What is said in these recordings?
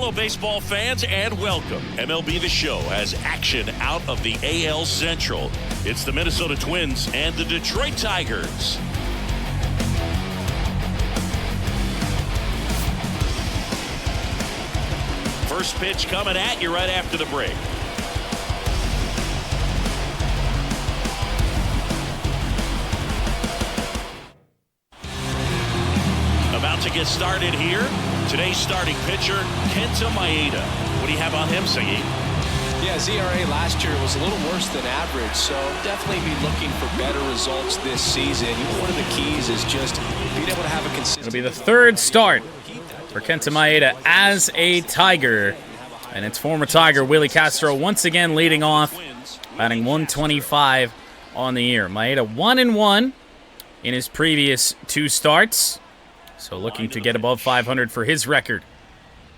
Hello, baseball fans, and welcome. MLB The Show has action out of the AL Central. It's the Minnesota Twins and the Detroit Tigers. First pitch coming at you right after the break. About to get started here. Today's starting pitcher, Kenta Maeda. What do you have on him, Siggy? Yeah, his ERA last year was a little worse than average, so definitely be looking for better results this season. One of the keys is just being able to have a consistent... It'll be the third start for Kenta Maeda as a Tiger. And it's former Tiger Willie Castro once again leading off, batting 125 on the year. Maeda 1-1 in his previous two starts. So looking to get above 500 for his record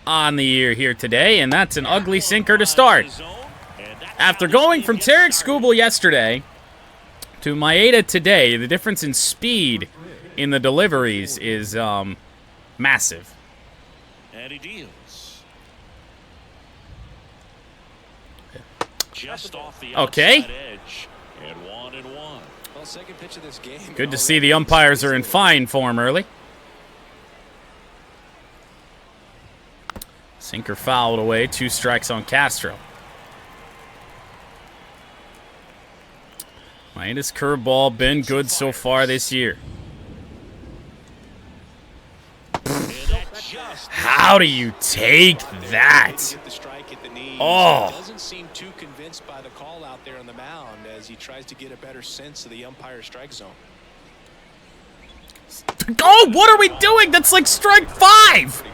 on the year here today. And that's an ugly sinker to start. After going from Tarik Skubal yesterday to Maeda today, the difference in speed in the deliveries is massive. And he deals. Just off the okay. Edge, and 1-1. Well, second pitch of this game. Good to see the umpires are in fine form early. Sinker fouled away. 2 strikes on Castro. Maeda's curveball been good so far this year. How do you take that? Oh. Doesn't seem too convinced by the call out there on the mound as he tries to get a better sense of the umpire strike zone. Oh, what are we doing? That's like strike 5.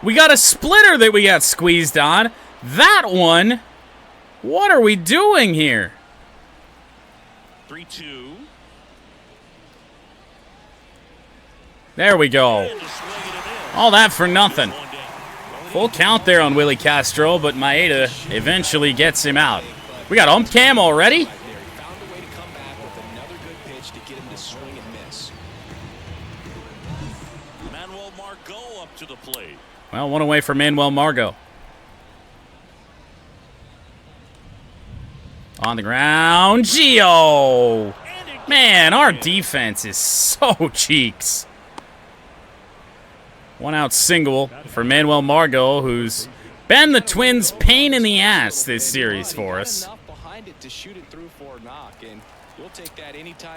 We got a splitter that we got squeezed on. That one. What are we doing here? 3-2. There we go. All that for nothing. Full count there on Willie Castro, but Maeda eventually gets him out. We got ump cam already? To the plate. Well, one away for Manuel Margot. On the ground, Gio! Man, our defense is so cheeks. One out single for Manuel Margot, who's been the Twins' pain in the ass this series for us. All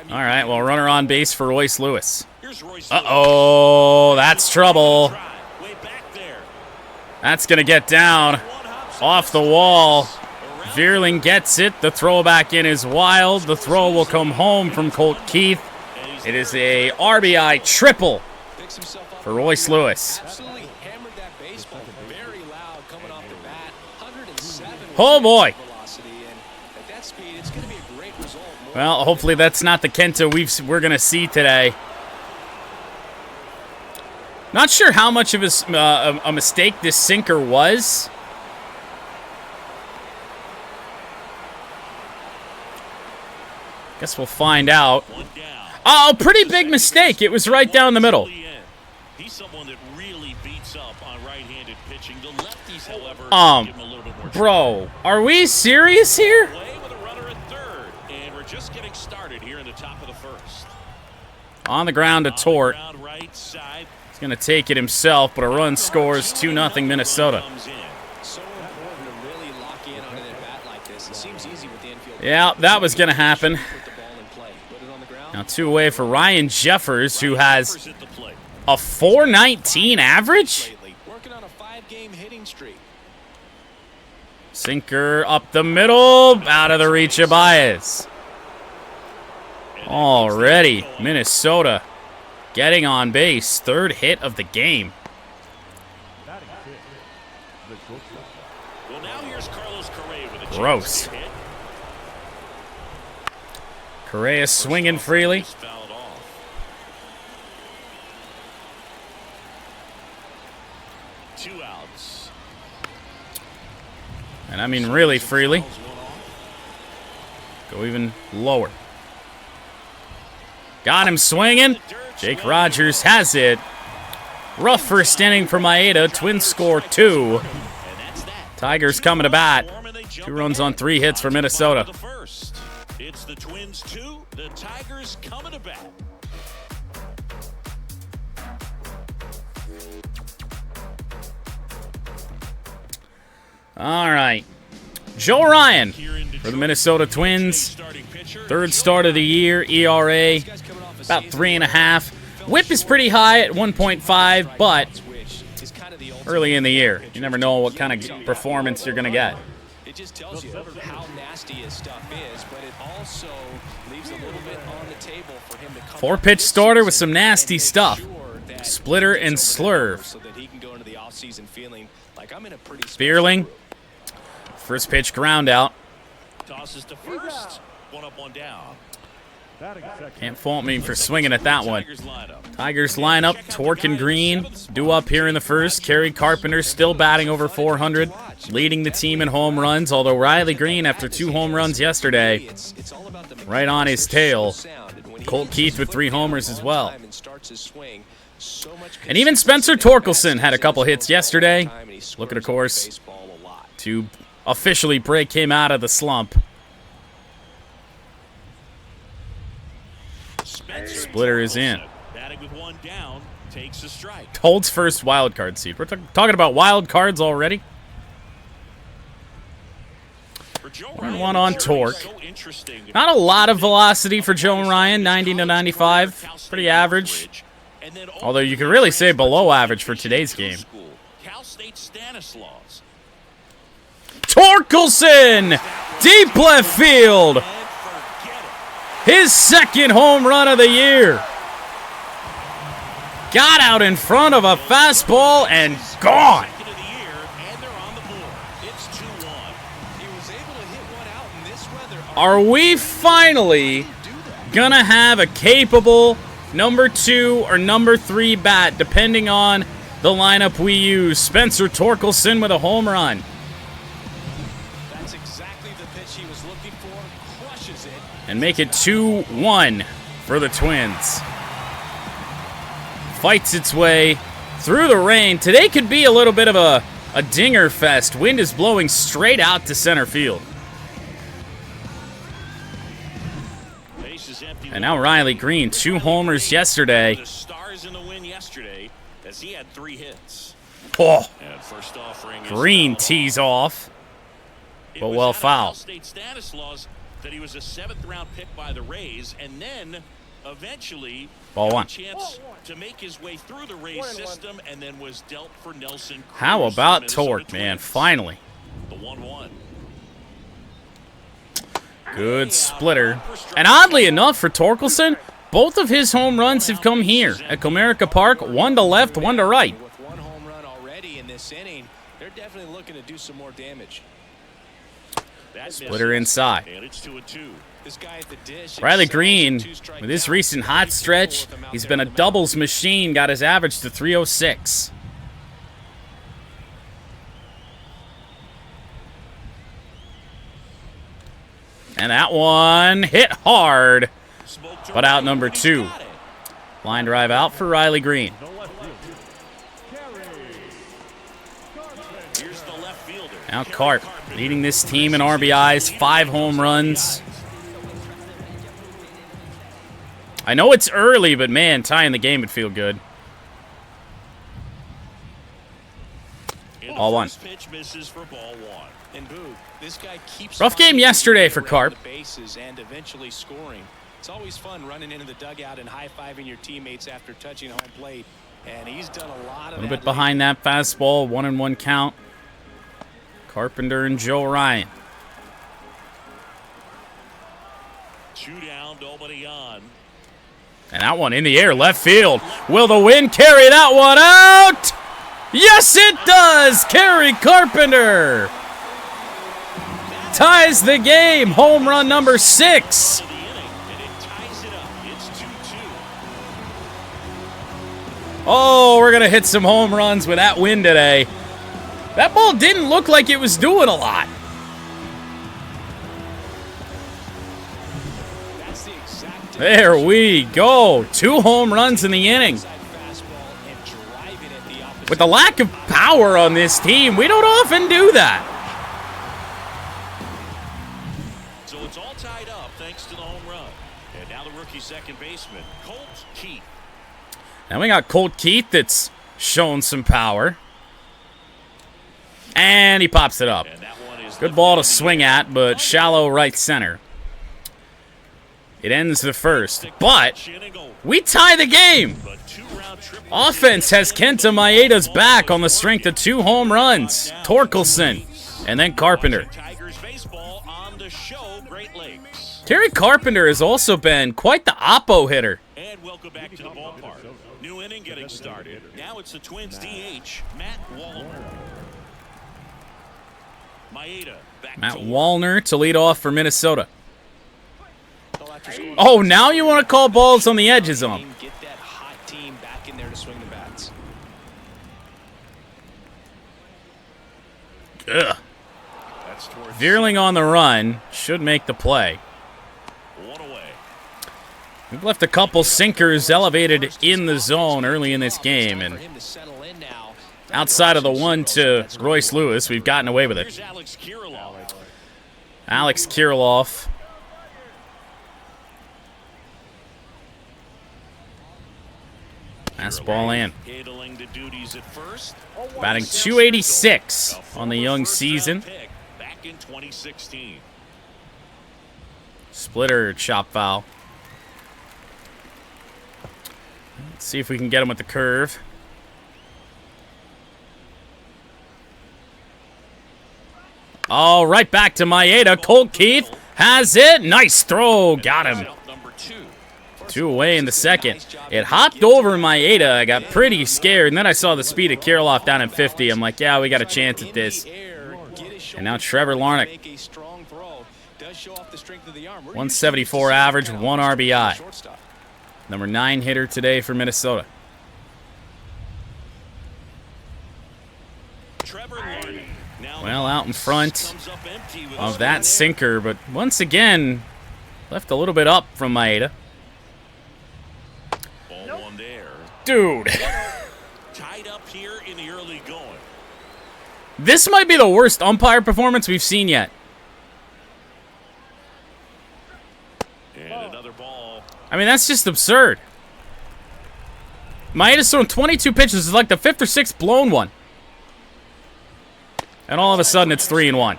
right, well, runner on base for Royce Lewis. Uh-oh, that's trouble. That's going to get down off the wall. Veerling gets it. The throw back in is wild. The throw will come home from Colt Keith. It is a RBI triple for Royce Lewis. Oh, boy. Well, hopefully that's not the Kenta we're going to see today. Not sure how much of a mistake this sinker was. Guess we'll find out. Oh, pretty big mistake. It was right down the middle. He's someone that really beats up on right-handed pitching. The lefties, however, give him a little bit more. Bro, are we serious here? With a runner at third, and we're just getting started here in the top of the first. On the ground to Tort. Right side. He's going to take it himself, but a run scores 2-0 Minnesota. Yeah, that was going to happen. Now 2 away for Ryan Jeffers, who has a .419 average? Sinker up the middle, out of the reach of Baez. Already, Minnesota getting on base. 3rd hit of the game. Gross. Correa swinging freely. Two outs. And I mean really freely. Go even lower. Got him swinging. Jake Rogers has it. Rough first inning for Maeda. Twins score 2. Tigers coming to bat. 2 runs on 3 hits for Minnesota. It's the Twins 2, the Tigers coming to bat. All right. Joe Ryan for the Minnesota Twins. 3rd start of the year. ERA about 3.5. Whip is pretty high at 1.5, but early in the year, you never know what kind of performance you're going to get. It just tells you how nasty his stuff is, but it also leaves a little bit on the table for him to come. 4-pitch starter with some nasty stuff. Splitter and slurve. So that he can go into the offseason feeling like I'm in a pretty Spearling. First pitch ground out. Tosses to first. 1 up, 1 down. Can't fault me for swinging at that one. Tigers lineup, Torque and Green, due up here in the first. Kerry Carpenter still batting over 400, leading the team in home runs, although Riley Green, after 2 home runs yesterday, right on his tail. Colt Keith with 3 homers as well. And even Spencer Torkelson had a couple hits yesterday. Looking, of course, to officially break him out of the slump. Splitter is in. Holds first wild card seed. We're talking about wild cards already. 1 on Torque. Not a lot of velocity for Joe Ryan, 90 to 95. Pretty average. Although you can really say below average for today's game. Torkelson! Deep left field! His 2nd home run of the year. Got out in front of a fastball and gone. Are we finally gonna have a capable number 2 or number 3 bat, depending on the lineup we use? Spencer Torkelson with a home run. That's exactly the pitch he was looking for. Crushes it. And make it 2-1 for the Twins. Fights its way through the rain. Today could be a little bit of a dinger fest. Wind is blowing straight out to center field. And now Riley Green, 2 homers yesterday. The stars in the win yesterday as he had 3 hits. Oh, First offering Green tees off, but well fouled. State status laws that he was a 7th round pick by the Rays, and then eventually Ball 1. chance to make his way through the Rays system, and then was dealt for Nelson Cruz. How about Torque, man? Finally. The 1-1. Good splitter. And oddly enough for Torkelson, both of his home runs have come here at Comerica Park. 1 to left, 1 to right. With 1 home run already in this inning, they're definitely looking to do some more damage. Splitter inside. And it's 2-2. This guy at the dish, Riley Green, with his recent hot stretch, he's been a doubles machine, got his average to 306. And that one hit hard, but out number 2. Line drive out for Riley Green. Now Carp leading this team in RBIs, 5 home runs. I know it's early, but man, tying the game would feel good. Ball 1. Rough game yesterday for Carp. And eventually scoring. It's always fun running into the dugout and high-fiving your teammates after touching home plate. And he's done a lot of that. A little bit behind that fastball, 1-1 count. Carpenter and Joe Ryan. 2 down, nobody on. And that one in the air, left field. Will the wind carry that one out? Yes, it does! Kerry Carpenter ties the game. Home run number 6. Oh, we're going to hit some home runs with that wind today. That ball didn't look like it was doing a lot. There we go. 2 home runs in the inning. With the lack of power on this team, we don't often do that. So it's all tied up thanks to the home run. And now the rookie second baseman, Colt Keith. Now we got Colt Keith that's showing some power. And he pops it up. Good ball to swing at, but shallow right center. It ends the first, but we tie the game. Offense has Kenta Maeda's back on the strength of 2 home runs. Torkelson and then Carpenter. Terry Carpenter has also been quite the oppo hitter. And welcome back to the ballpark. New inning getting started. Now it's the Twins DH, Matt Wallner. Matt Wallner to lead off for Minnesota. Oh, now you want to call balls on the edges on him. Get that hot team back in there to swing the bats. Ugh. Veerling on the run should make the play. We've left a couple sinkers elevated in the zone early in this game, and outside of the one to Royce Lewis, we've gotten away with it. Alex Kirilloff. Fastball in. Batting .286 on the young season. Splitter chop foul. Let's see if we can get him with the curve. All right, back to Maeda. Colt Keith has it. Nice throw. Got him. 2 away in the second. It hopped over Maeda. I got pretty scared, and then I saw the speed of Kirilloff down at 50. I'm like, yeah, we got a chance at this. And now Trevor Larnach. 174 average, 1 RBI. Number 9 hitter today for Minnesota. Well, out in front of that sinker, but once again, left a little bit up from Maeda. Dude. Tied up here in the early going. This might be the worst umpire performance we've seen yet. And another ball. I mean, that's just absurd. Maeda's thrown 22 pitches. It's like the 5th or 6th blown one. And all of a sudden, it's 3-1.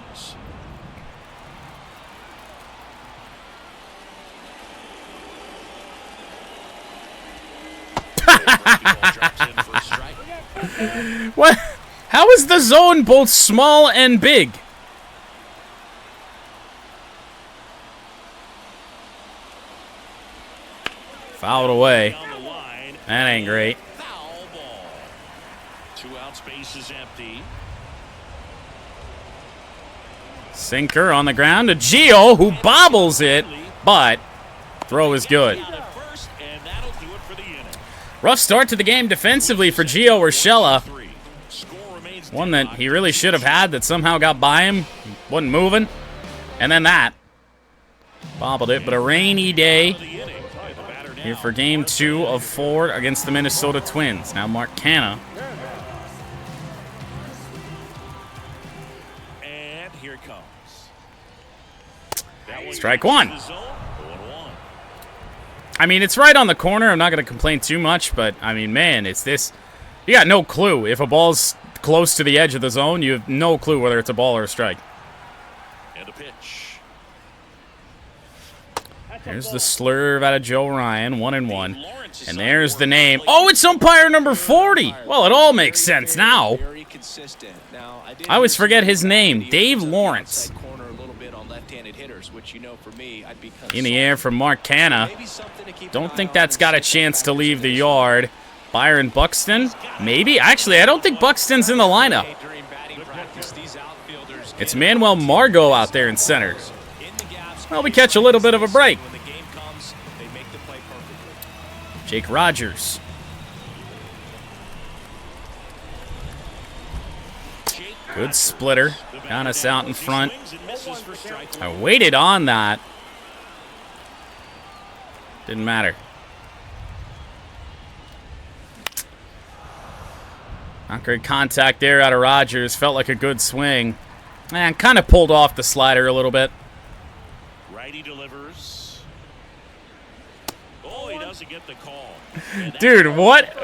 What? How is the zone both small and big? Fouled away. That ain't great. Foul ball. 2 outs, base is empty. Sinker on the ground to Gio, who bobbles it, but throw is good. Rough start to the game defensively for Gio Urshela. One that he really should have had that somehow got by him. Wasn't moving. And then that. Bobbled it, but a rainy day here for game 2 of 4 against the Minnesota Twins. Now Mark Canha. And here it comes. Strike 1. I mean, it's right on the corner. I'm not going to complain too much, but, I mean, man, it's this. You got no clue. If a ball's close to the edge of the zone, you have no clue whether it's a ball or a strike. And a pitch. There's the slurve out of Joe Ryan, 1-1. And there's the name. Oh, it's umpire number 40. Well, it all makes sense now. I always forget his name, Dave Lawrence. In the air from Mark Canha. Don't think that's got a chance to leave the yard. Byron Buxton, maybe? Actually, I don't think Buxton's in the lineup. It's Manuel Margot out there in center. Well, we catch a little bit of a break. Jake Rogers. Good splitter. Got us out in front. I waited on that. Didn't matter. Not great contact there out of Rogers. Felt like a good swing. And kind of pulled off the slider a little bit. Righty delivers. Oh, he doesn't get the call. Dude, what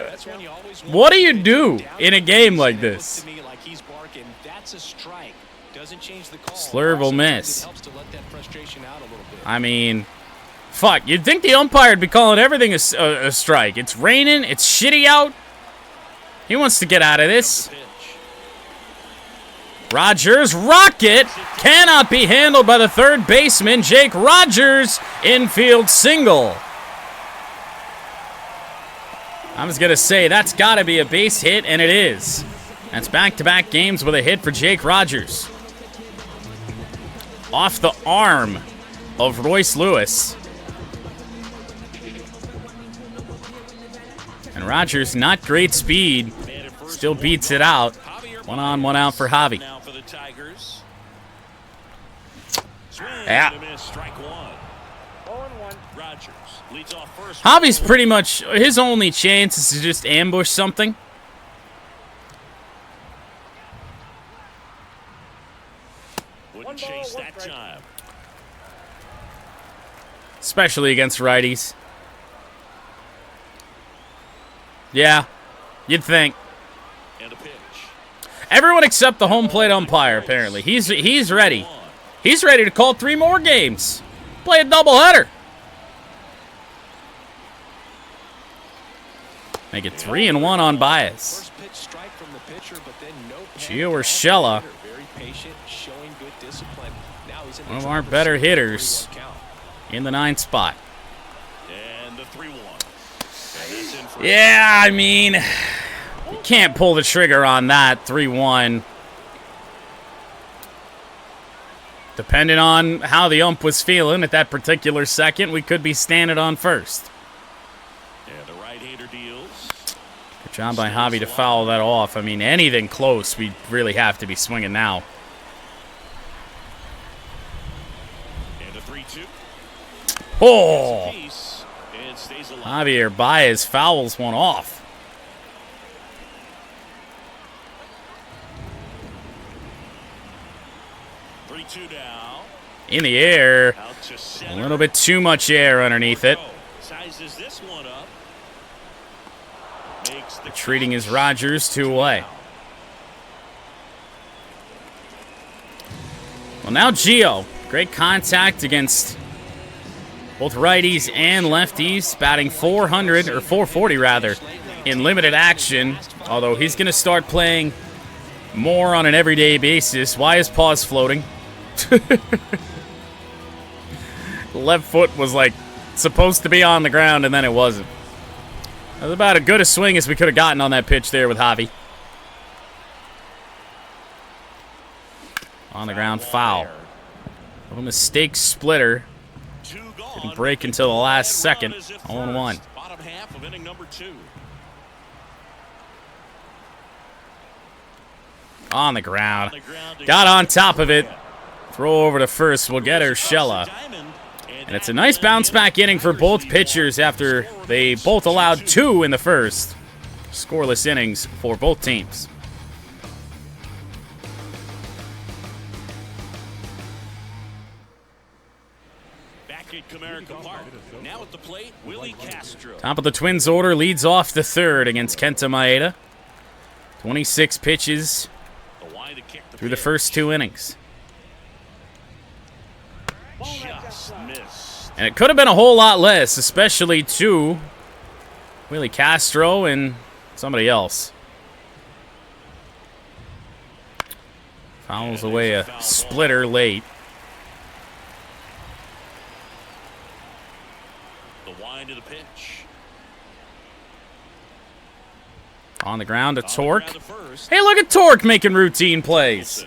do you do in a game like this? Slurve will miss. I mean, fuck. You'd think the umpire would be calling everything a strike. It's raining. It's shitty out. He wants to get out of this. Rogers, rocket, cannot be handled by the third baseman, Jake Rogers, infield single. I was going to say, that's got to be a base hit, and it is. That's back-to-back games with a hit for Jake Rogers. Off the arm of Royce Lewis. And Rogers, not great speed, still beats it out. 1 on, 1 out for Javi. Yeah. Javi's pretty much, his only chance is to just ambush something. Wouldn't chase that time. Especially against righties. Yeah, you'd think. And a pitch. Everyone except the home plate umpire, apparently. He's ready. He's ready to call 3 more games. Play a doubleheader. Make it 3-1 on Baez. Gio Urshela, one of our better hitters in the 9th spot. And the 3-1. Yeah, I mean, you can't pull the trigger on that 3-1. Depending on how the ump was feeling at that particular second, we could be standing on first. And the right-hander deals. Good job by Javi to foul that off. I mean, anything close, we really have to be swinging now. And a 3-2. Oh! And stays alive. Javier Baez fouls one off. Now. In the air. A little bit too much air underneath it. Sizes this one up. Treating his Rogers 2 away. Well, now Gio. Great contact against both righties and lefties. Batting 400, or 440 rather, in limited action. Although he's going to start playing more on an everyday basis. Why is Paws floating? Left foot was like supposed to be on the ground and then it wasn't. That was about as good a swing as we could have gotten on that pitch there with Javi. On the ground, foul. A mistake splitter. Didn't break until the last second. 0-1. Bottom half of inning number 2. On the ground. Got on top of it. Throw over to first. We'll get Urshela. And it's a nice bounce-back inning for both pitchers after they both allowed 2 in the first. Scoreless innings for both teams. Back at Comerica Park. Now at the plate, Willie Castro. Top of the Twins order leads off the 3rd against Kenta Maeda. 26 pitches through the first 2 innings. Just missed. And it could have been a whole lot less, especially to Willie Castro and somebody else. Fouls away a splitter late. The wind of the pitch. On the ground to Torque. Hey, look at Torque making routine plays.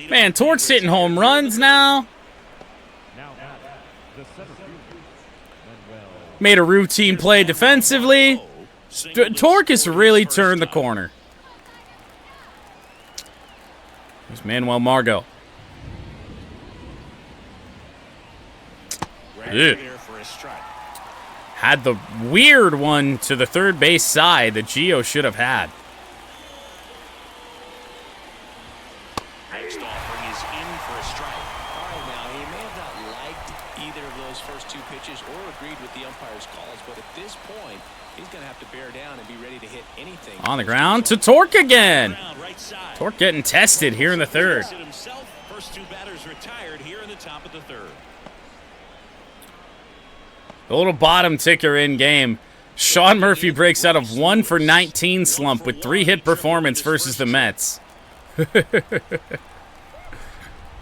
Man, Torque's hitting home runs now. Made a routine play defensively. Torque has really turned the corner. There's Manuel Margot. Had the weird one to the third base side that Gio should have had. Next offering is in for a strike. All right, now, he may have not liked either of those first two pitches or agreed with the umpire's calls, but at this point, he's going to have to bear down and be ready to hit anything. On the ground to Torque again. Torque getting tested here in the third. First two batters retired here in the top of the third. The little bottom ticker in game. Sean Murphy breaks out of 1 for 19 slump with 3-hit performance versus the Mets.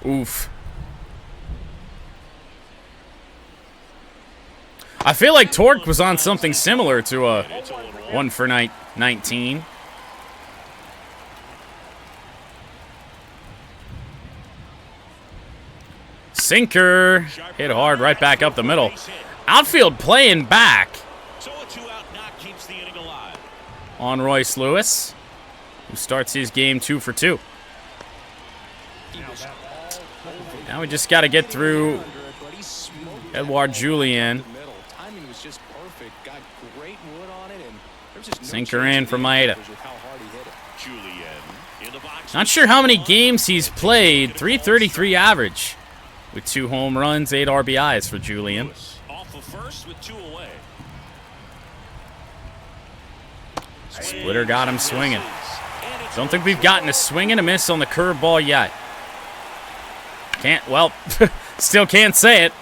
Oof. I feel like Torque was on something similar to a 1 for 19. Sinker. Hit hard right back up the middle. Outfield playing back on Royce Lewis, who starts his game 2 for 2. Now we just got to get through Edouard Julien. Sinker in for Maeda. Not sure how many games he's played. 333 average with 2 home runs, 8 RBIs for Julien. Off of first with 2 away. Splitter got him swinging. Don't think we've gotten a swing and a miss on the curveball yet. Still can't say it.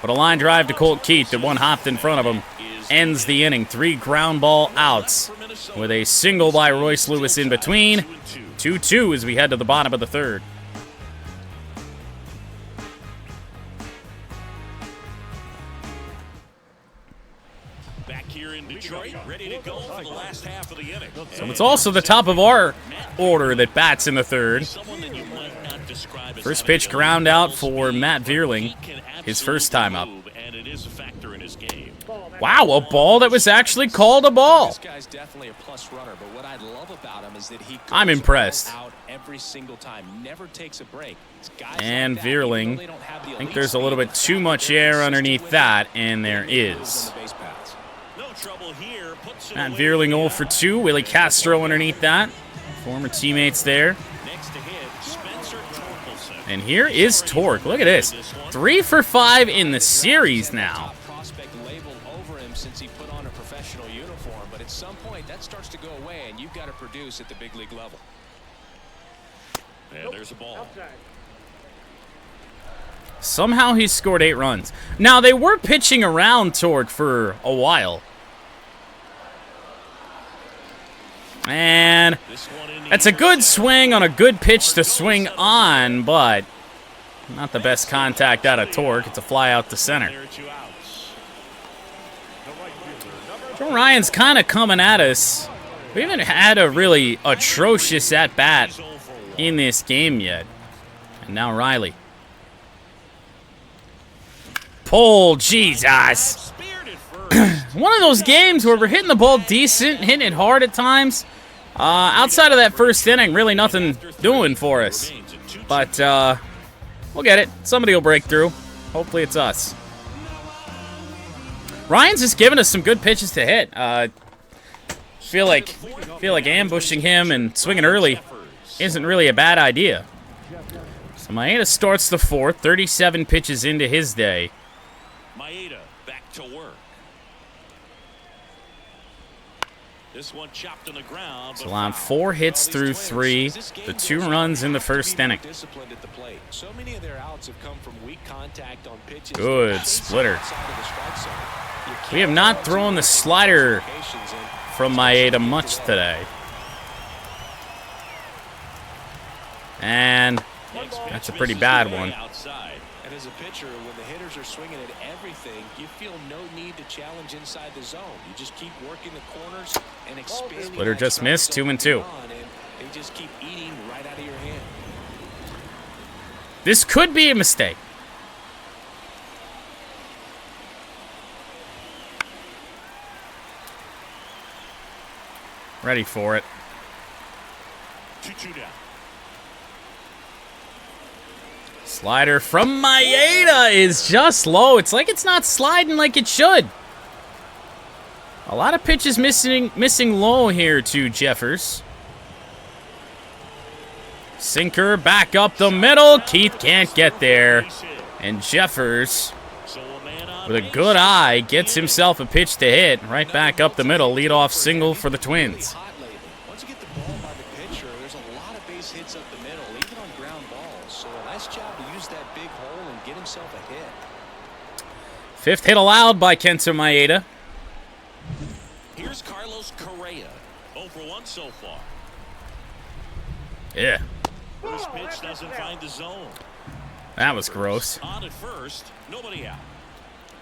But a line drive to Colt Keith that one hopped in front of him ends the inning. 3 ground ball outs with a single by Royce Lewis in between. 2-2 as we head to the bottom of the third. Back here in Detroit, ready to go for the last half of the inning. So it's also the top of our order that bats in the third. First pitch ground out for Matt Vierling, his first time up. Wow, a ball that was actually called a ball. This guy's definitely a plus runner, but what I love about him is that he I'm impressed. out every single time, never takes a break. And Vierling, I think there's a little bit too much air underneath that, and there is. Matt Vierling 0 for 2. Willie Castro underneath that. Former teammates there. And here is Torque. Look at this. 3 for 5 in the series now. Since he put on a professional uniform, but at some point that starts to go away and you've got to produce at the big league level. And there's a ball. Somehow he scored 8 runs. Now they were pitching around Torque for a while. And that's a good swing on a good pitch to swing on, but not the best contact out of Torque. It's a fly out to center. Joe Ryan's kind of coming at us. We haven't had a really atrocious at-bat in this game yet. And now Riley. Pull, Jesus. One of those games where we're hitting the ball decent, hitting it hard at times. Outside of that first inning, really nothing doing for us. But we'll get it. Somebody will break through. Hopefully it's us. Ryan's just giving us some good pitches to hit. Feel like ambushing him and swinging early isn't really a bad idea. So Maeda starts the 4th, 37 pitches into his day. Maeda back to work. This one chopped on the ground. It's allowed 4 hits through 3, the 2 runs in the first inning. So many of their outs have come from weak contact on pitches. Good splitter. We have not thrown the slider from Maeda much today. And that's a pretty bad one. And as a pitcher, when the hitters are swinging at everything, you feel no need to challenge inside the zone. You just keep working the corners and expanding. Splitter just missed, 2-2. They just keep eating right out of your hand. This could be a mistake. Ready for it. 2-2 down. Slider from Maeda is just low. It's like it's not sliding like it should. A lot of pitches missing low here to Jeffers. Sinker back up the middle. Keith can't get there. And Jeffers, with a good eye, gets himself a pitch to hit. Right back up the middle. Leadoff single for the Twins. Once you get the ball by the pitcher, there's a lot of base hits up the middle, even on ground balls. So a nice job to use that big hole and get himself a hit. Fifth hit allowed by Kenta Maeda. Here's Carlos Correa. 0 for 1 so far. Yeah. First pitch doesn't find the zone. That was gross. On at first, nobody out.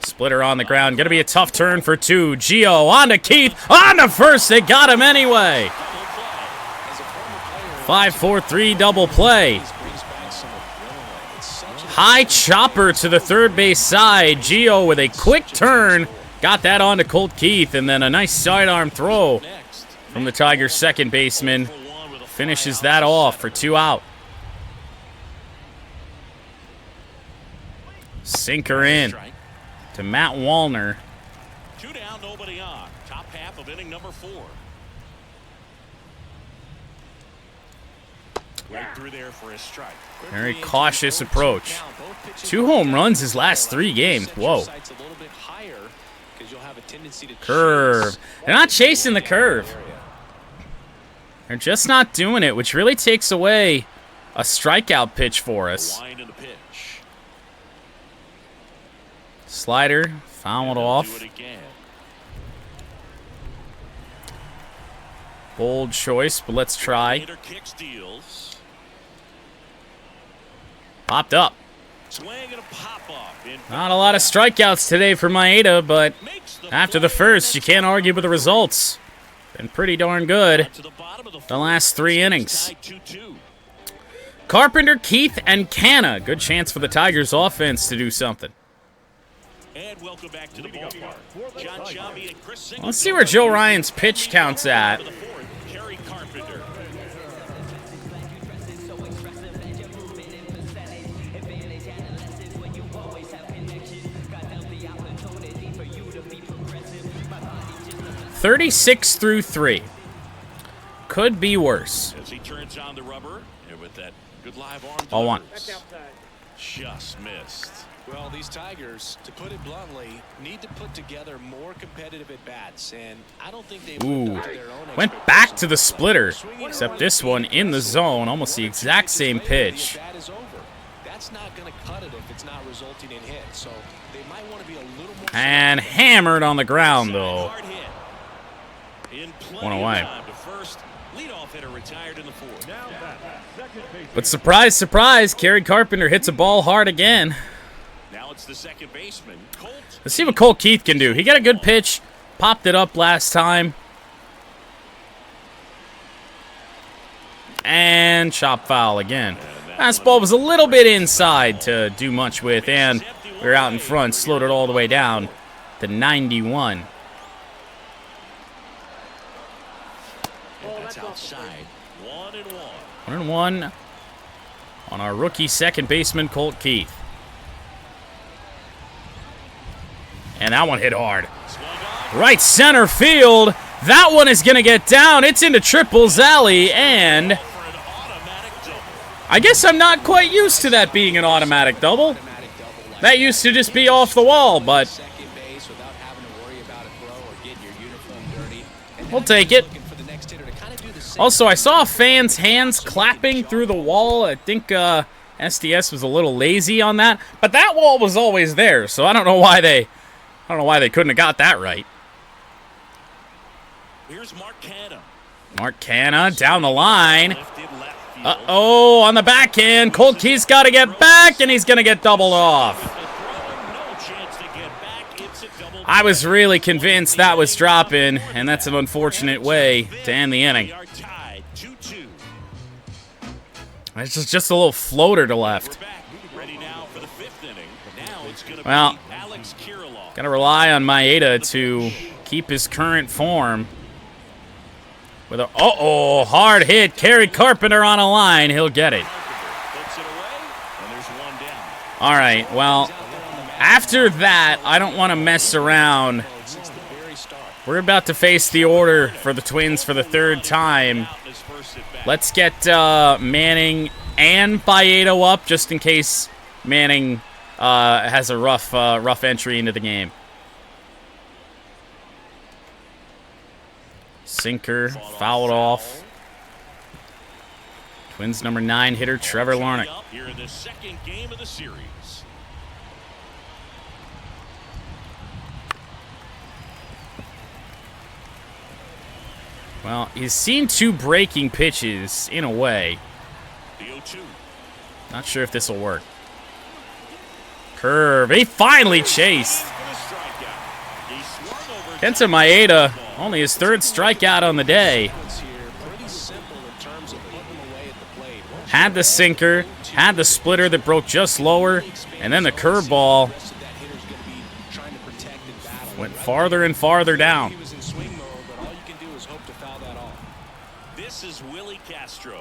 Splitter on the ground. Going to be a tough turn for 2. Gio on to Keith. On to first. They got him anyway. 5-4-3 double play. High chopper to the third base side. Gio with a quick turn. Got that on to Colt Keith. And then a nice sidearm throw from the Tigers' second baseman. Finishes that off for 2 out. Sinker in to Matt Wallner. 2 down, nobody on. Top half of inning number 4. Right through there for a strike. Very cautious approach. 2 home runs his last 3 games. Whoa. Curve. They're not chasing the curve. They're just not doing it, which really takes away a strikeout pitch for us. Slider, fouled off. Bold choice, but let's try. Popped up. Not a lot of strikeouts today for Maeda, but after the first, you can't argue with the results. Been pretty darn good the last 3 innings. Carpenter, Keith, and Canna. Good chance for the Tigers offense to do something. And welcome back to the ballpark. Let's see where Joe Ryan's pitch counts at. Tarik Carpenter. (36-3). Could be worse. As he turns on the rubber, and with that good live arm. Ball 1. Just missed. Well, these Tigers, to put it bluntly, need to put together more competitive at-bats, and I don't think they've lived up to their own Went back to the splitter, except this one in the zone, almost the exact same pitch. That's not going to cut it if it's not resulting in hits, so they might want to be a little more. And hammered on the ground, though. 1 away. But surprise, surprise, Tarik Carpenter hits a ball hard again. Now it's the second baseman, Colt. Let's see what Colt Keith can do. He got a good pitch, popped it up last time. And chop foul again. Fastball was a little bit inside to do much with, and we were out in front, slowed it all the way down to 91. That's outside. 1-1. 1-1 on our rookie second baseman, Colt Keith. And that one hit hard. Right center field. That one is going to get down. It's into Triples Alley, and I guess I'm not quite used to that being an automatic double. That used to just be off the wall, but we'll take it. Also, I saw fans' hands clapping through the wall. I think SDS was a little lazy on that, but that wall was always there, so I don't know why they couldn't have got that right. Here's Mark Canna. Mark Canna down the line. Uh-oh, on the backhand. Colt Keith's got to get back, and he's going to get doubled off. I was really convinced that was dropping, and that's an unfortunate way to end the inning. It's just a little floater to left. Well, got to rely on Maeda to keep his current form. With a hard hit. Tarik Carpenter on a line. He'll get it. All right, well, after that, I don't want to mess around. We're about to face the order for the Twins for the 3rd time Let's get Manning and Maeda up just in case Manning has a rough entry into the game. Sinker, fouled off. Twins number 9 hitter Trevor Larnach. Here in the second game of the series. Well, he's seen 2 breaking pitches in a way. The 0-2. Not sure if this will work. Curve. He finally chased. Kenta Maeda, only his 3rd strikeout on the day. Had the sinker, had the splitter that broke just lower, and then the curveball went farther and farther down. This is Willie Castro.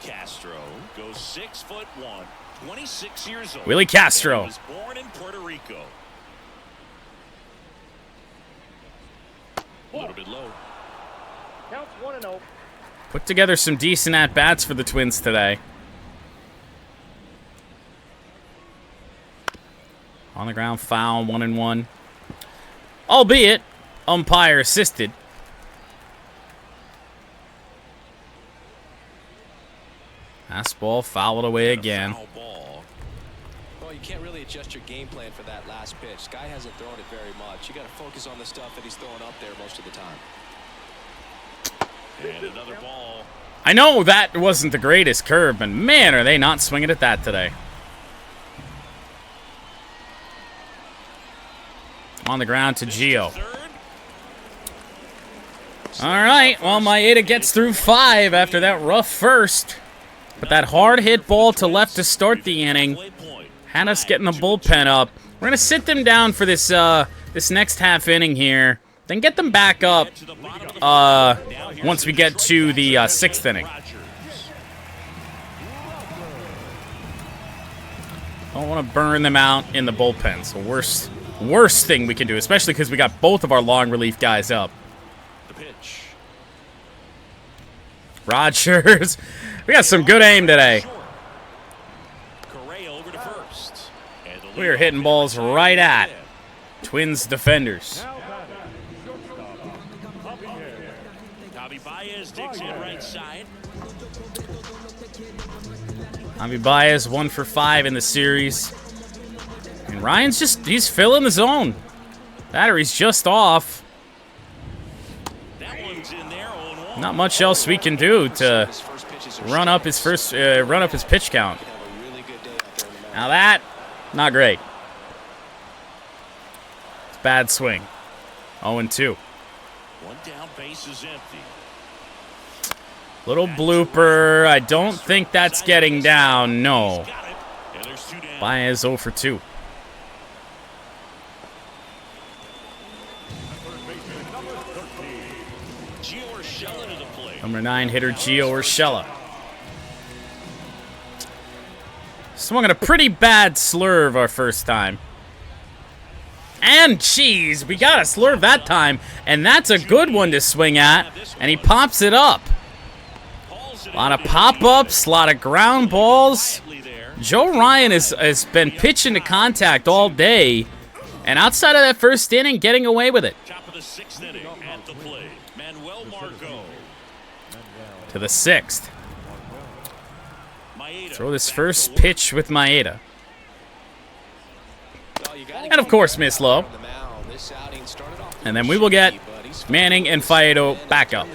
Castro goes 6'1", 26 years old. Willie Castro. He was born in Puerto Rico. A little bit low. Counts 1-0. Put together some decent at-bats for the Twins today. On the ground, foul, 1-1. Albeit, umpire assisted. Fastball fouled away again. Well, you can't really adjust your game plan for that last pitch. Guy hasn't thrown it very much. You got to focus on the stuff that he's throwing up there most of the time. And another ball. I know that wasn't the greatest curve, but man, are they not swinging at that today. On the ground to Gio. All right, well, Maeda gets through 5 after that rough first. But that hard hit ball to left to start the inning had us getting the bullpen up. We're going to sit them down for this this next half inning here. Then get them back up once we get to the 6th inning. Don't want to burn them out in the bullpen. So worst thing we can do, especially because we got both of our long relief guys up. The pitch. Rogers. We got some good aim today. Over to first. We are hitting balls right at Twins defenders. Baez digs in right side. Javi Baez 1 for 5 in the series. And Ryan's he's filling the zone. Battery's just off. That one's in there. Not much else we can do to run up his pitch count. Now that, not great. It's a bad swing. 0-2. One down, base is empty. Little blooper. I don't think that's getting down. No. Baez 0 for 2. Number 9 hitter Gio Urshela. Swung at a pretty bad slurve our first time. And jeez, we got a slurve that time, and that's a good one to swing at, and he pops it up. A lot of pop-ups, a lot of ground balls. Joe Ryan has been pitching to contact all day, and outside of that first inning, getting away with it. Top of the 6th inning at the plate. Manuel Margot. To the 6th. Throw this first pitch with Maeda. And of course, miss low. And then we will get Manning and Faedo back up.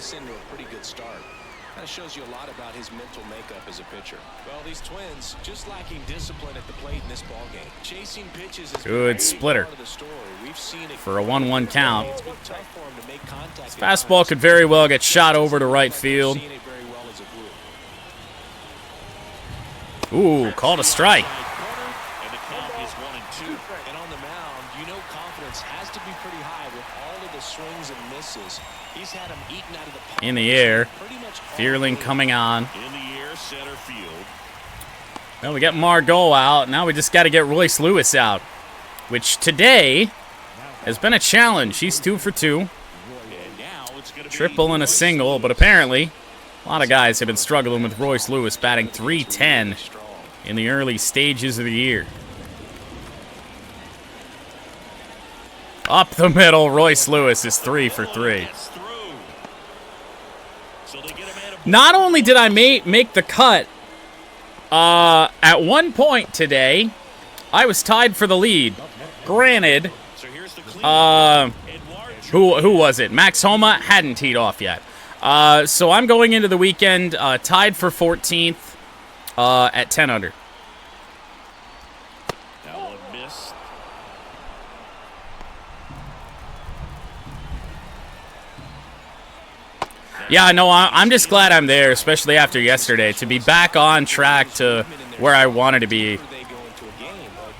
That shows you a lot about his mental makeup as a pitcher. Well, these Twins just lacking discipline at the plate in this ballgame. Chasing pitches is good splitter for a 1-1 count. This fastball could very well get shot over to right field. Ooh, called a strike. And the count is 1-2. And on the mound, you know confidence has to be pretty high with all of the swings and misses. He's had him eaten out of the pocket. In the air. Fearling coming on. In the air, center field. Well, we got Margot out. Now we just got to get Royce Lewis out, which today has been a challenge. He's 2 for 2. triple and a single, but apparently a lot of guys have been struggling with Royce Lewis batting .310 in the early stages of the year. Up the middle, Royce Lewis is 3 for 3. Not only did I make the cut, at one point today, I was tied for the lead. Granted, who was it? Max Homa hadn't teed off yet. So I'm going into the weekend tied for 14th at 10 under. That one missed. Yeah, no, I'm just glad I'm there, especially after yesterday, to be back on track to where I wanted to be.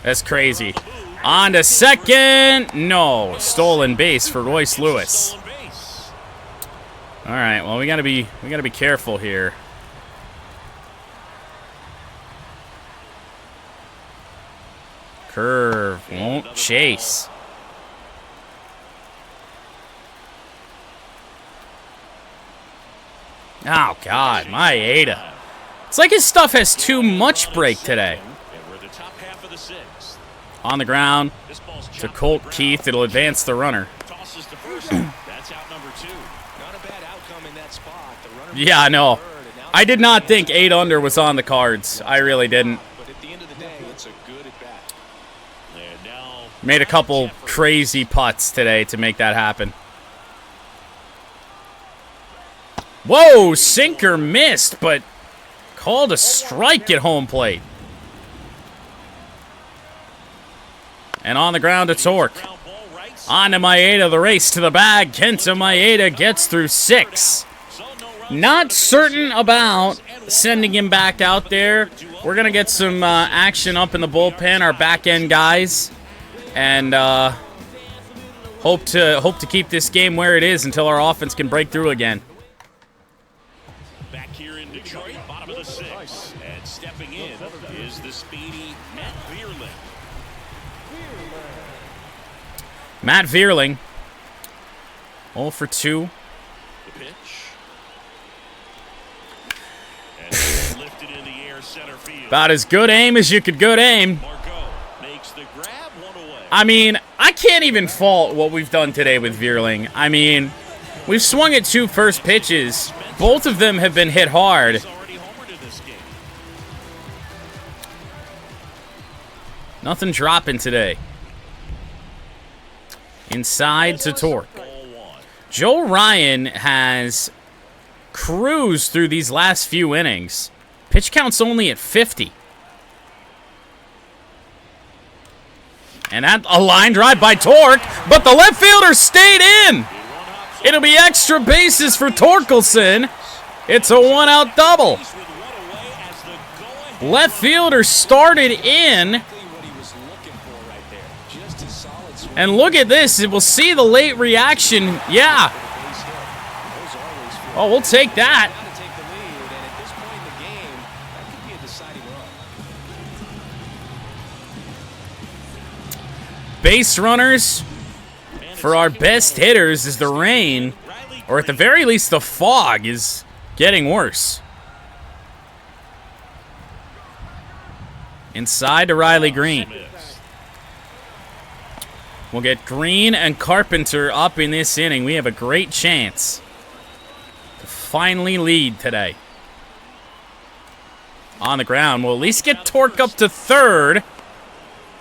That's crazy. On to second. No, stolen base for Royce Lewis. All right, well, we gotta be careful here. Curve won't chase. Oh, God, Maeda. It's like his stuff has too much break today. On the ground to Colt Keith. It'll advance the runner. Yeah, I know. I did not think 8 under was on the cards. I really didn't. Made a couple crazy putts today to make that happen. Whoa, sinker missed, but called a strike at home plate. And on the ground to Torque. On to Maeda, the race to the bag. Kenta Maeda gets through 6. Not certain about sending him back out there. We're going to get some action up in the bullpen, our back-end guys. And hope to keep this game where it is until our offense can break through again. Back here in Detroit, bottom of the 6th. And stepping in is the speedy Matt Vierling. Matt Vierling, 0 for 2. The pitch. And lifted in the air, center field. About as good aim as you could good aim. Marco makes the grab, 1 away. I mean, I can't even fault what we've done today with Vierling. I mean, we've swung at 2 first pitches. Both of them have been hit hard. Nothing dropping today. Inside to Torque. Joe Ryan has cruised through these last few innings. Pitch count's only at 50. And that a line drive by Torque, but the left fielder stayed in. It'll be extra bases for Torkelson. It's a 1-out double. Left fielder started in. And look at this. We'll see the late reaction. Yeah. Oh, we'll take that. Base runners for our best hitters is the rain, or at the very least the fog is getting worse. Inside to Riley Green. We'll get Green and Carpenter up in this inning. We have a great chance to finally lead today. On the ground, we'll at least get Torque up to third.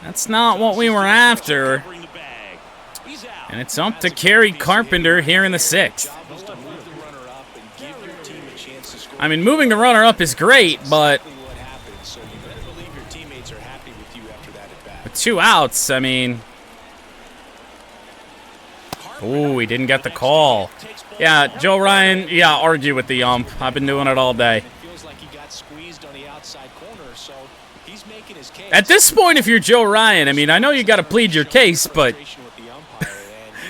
That's not what we were after. And it's up to Kerry Carpenter here in the 6th. I mean, moving the runner up is great, but with 2 outs, I mean... Ooh, he didn't get the call. Yeah, Joe Ryan, yeah, argue with the ump. I've been doing it all day. At this point, if you're Joe Ryan, I mean, I know you got to plead your case, but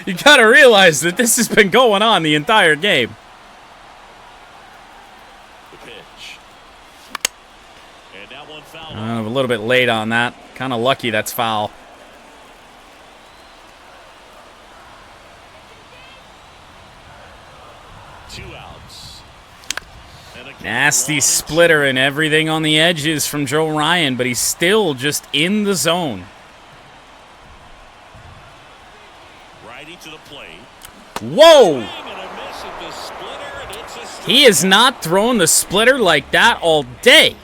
you got to realize that this has been going on the entire game. A little bit late on that. Kind of lucky that's foul. Nasty splitter and everything on the edges from Joe Ryan, but he's still just in the zone. Righty to the plate. Whoa! He has not thrown the splitter like that all day.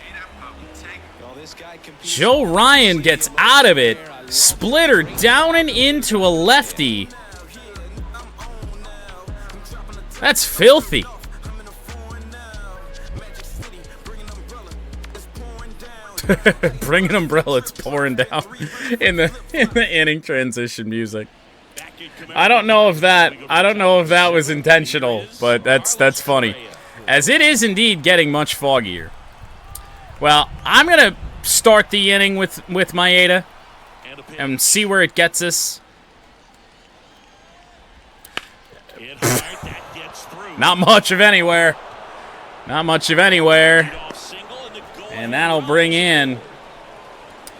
Joe Ryan gets out of it. Splitter down and into a lefty. That's filthy. Bring an umbrella, it's pouring down in the inning transition music. I don't know if that was intentional, but that's funny. As it is indeed getting much foggier. Well, I'm gonna start the inning with Maeda and see where it gets us. Not much of anywhere. Not much of anywhere. And that'll bring in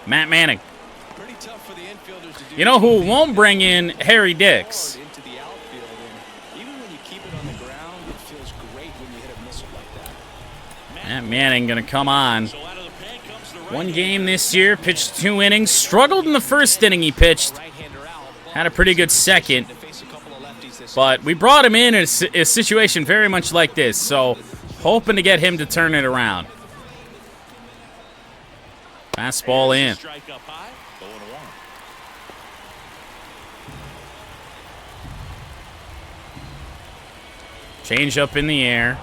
Matt Manning. You know who won't bring in Harry Dix? Matt Manning gonna come on. One game this year, pitched 2 innings. Struggled in the first inning he pitched. Had a pretty good second. But we brought him in a situation very much like this, so hoping to get him to turn it around. Fastball in. Change up in the air.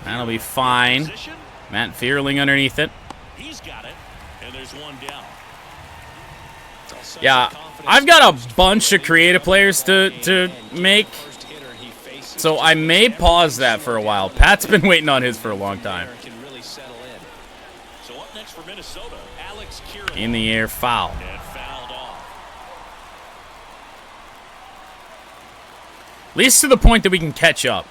That'll be fine. Matt Vierling underneath it. He's got it, and there's one down. Yeah, I've got a bunch of creative players to make, so I may pause that for a while. Pat's been waiting on his for a long time. So up next for Minnesota, In the air, foul. At least to the point that we can catch up.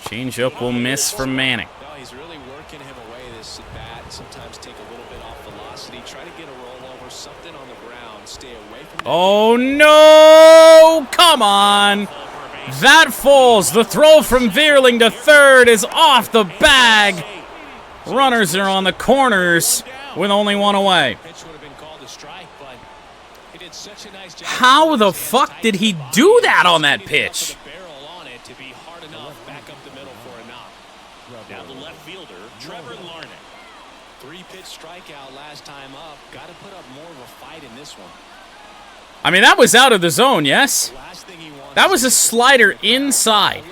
Change up will miss from Manning. He's really working him away this at bat. Sometimes take a little bit off velocity. Try to get a rollover, something on the ground. Stay away from. Oh no! Come on! That falls. The throw from Vierling to third is off the bag. Runners are on the corners with only one away. How the fuck did he do that on that pitch? Now the left fielder, Trevor Larnach. 3-pitch strikeout last time up. Got to put up more of a fight in this one. I mean, that was out of the zone, yes? That was a slider inside.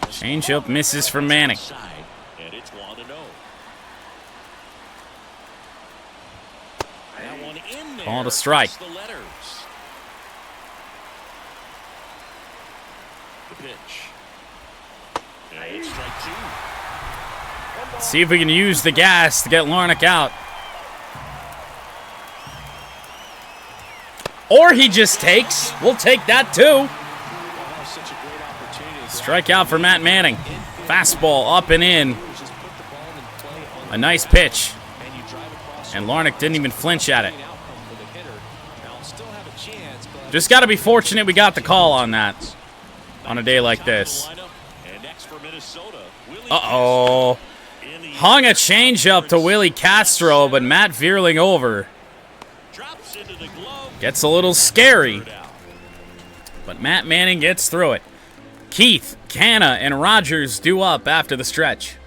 Change up misses from Manning. And it's 1-0. That one in there. Call to strike. The letters. The pitch. And it's strike 2. See if we can use the gas to get Larnach out. Or he just takes. We'll take that too. Strikeout for Matt Manning. Fastball up and in. A nice pitch. And Larnach didn't even flinch at it. Just got to be fortunate we got the call on that on a day like this. Uh-oh. Hung a changeup to Willie Castro, but Matt Vierling over. Gets a little scary. But Matt Manning gets through it. Keith, Canna, and Rogers due up after the stretch.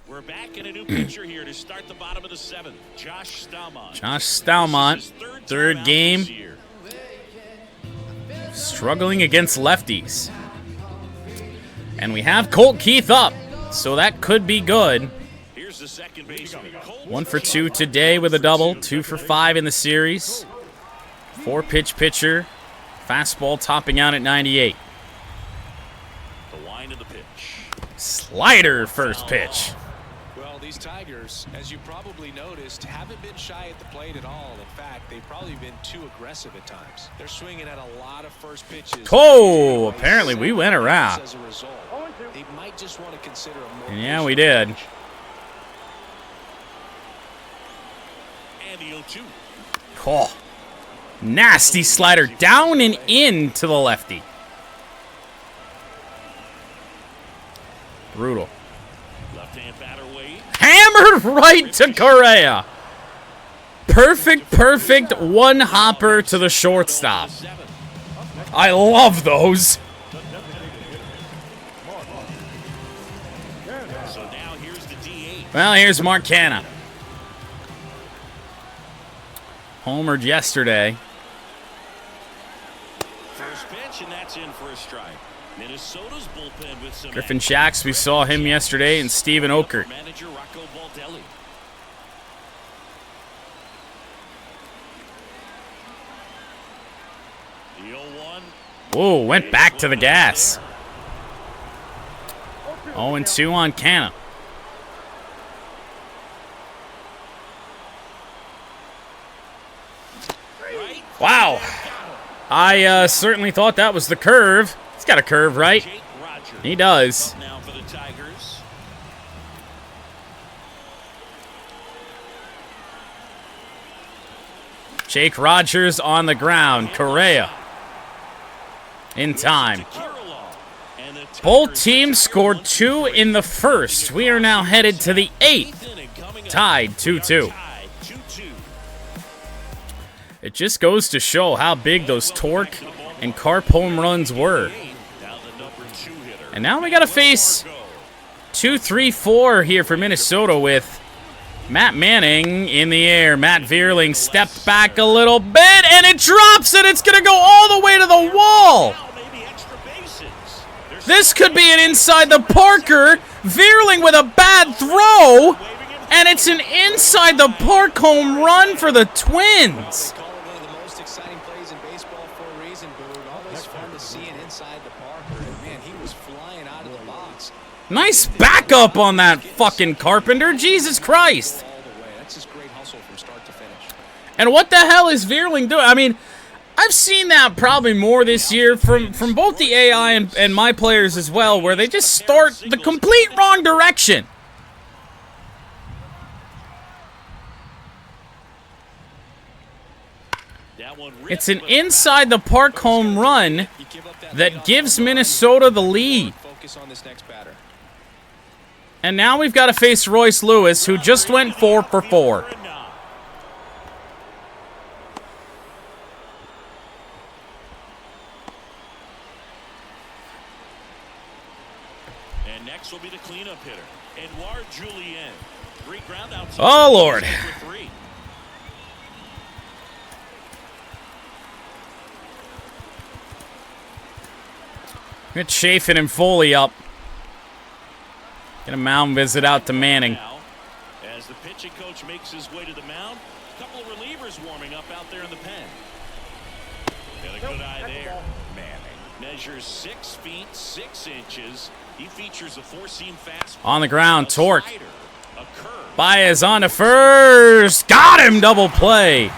We're back in a new pitcher here to start the bottom of the 7th. Josh Staumont. Josh Staumont, third game. Struggling against lefties. And we have Colt Keith up, so that could be good. Here's the second baseman. 1 for 2 today with a double. 2 for 5 in the series. 4-pitch pitcher. Fastball topping out at 98. The line of the pitch. Slider first pitch. Well, these Tigers, as you probably noticed, haven't been shy at the plate at all. In fact, they've probably been too aggressive at times. They're swinging at a lot of first pitches. Oh, apparently we went around. As a result, they might just want to consider a more. And yeah, we did. And the 0-2. Oh, Nasty slider down and in to the lefty. Brutal. Left-hand batter Wade. Hammered right to Correa. Perfect one hopper to the shortstop. I love those. So now here's the DH. Well, here's Mark Canha. Homered yesterday. First pitch, and that's in for a strike. Minnesota's bullpen with some Griffin Shax, we saw him yesterday, and Steven Okert. manager Rocco Baldelli. The 0-1. Whoa, went back to the gas. 0-2 on Canha. Wow. I certainly thought that was the curve. He's got a curve, right? Jake Rogers. He does. Up now for the Tigers. Jake Rogers on the ground. Correa in time. Kirilov. And the Both Tigers teams scored 2 in the first. We are now headed to the 8th. inning coming up. Tied 2-2. Tied 2-2. It just goes to show how big those torque and carp home runs were. Now the number 2 hitter. And now we got to face 2, 3, 4 here for Minnesota with Matt Manning in the air. Matt Vierling stepped back a little bit, and it drops, and it's going to go all the way to the wall. Now maybe extra bases. There's This could be an inside the Parker. Vierling with a bad throw, and it's an inside the park home run for the Twins. Call it one of the most exciting plays in baseball for a reason, Boog. Always fun to see it inside the Parker. And man, he was flying out of the box Nice backup on that fucking Carpenter. Jesus Christ. all the way. That's just great hustle from start to finish. And what the hell is Vierling doing? I mean, I've seen that probably more this year from both the AI and my players as well, where they just start the complete wrong direction. that one It's an inside the park home run You give up that that gives Minnesota the lead. focus on this next batter. And now we've got to face Royce Lewis, who just went 4 for 4. And next will be the cleanup hitter, Edouard Julien. 3 groundouts. Oh, Lord. For 3. Get Chafin and Foley up. Get a mound visit out to Manning. Now, as the pitching coach makes his way to the mound, a couple of relievers warming up out there in the pen. Got a good eye there. Manning measures 6 feet 6 inches. He features a 4-seam fastball. On the ground, a Torque. slider, a curve. Baez on to first. Got him. Double play.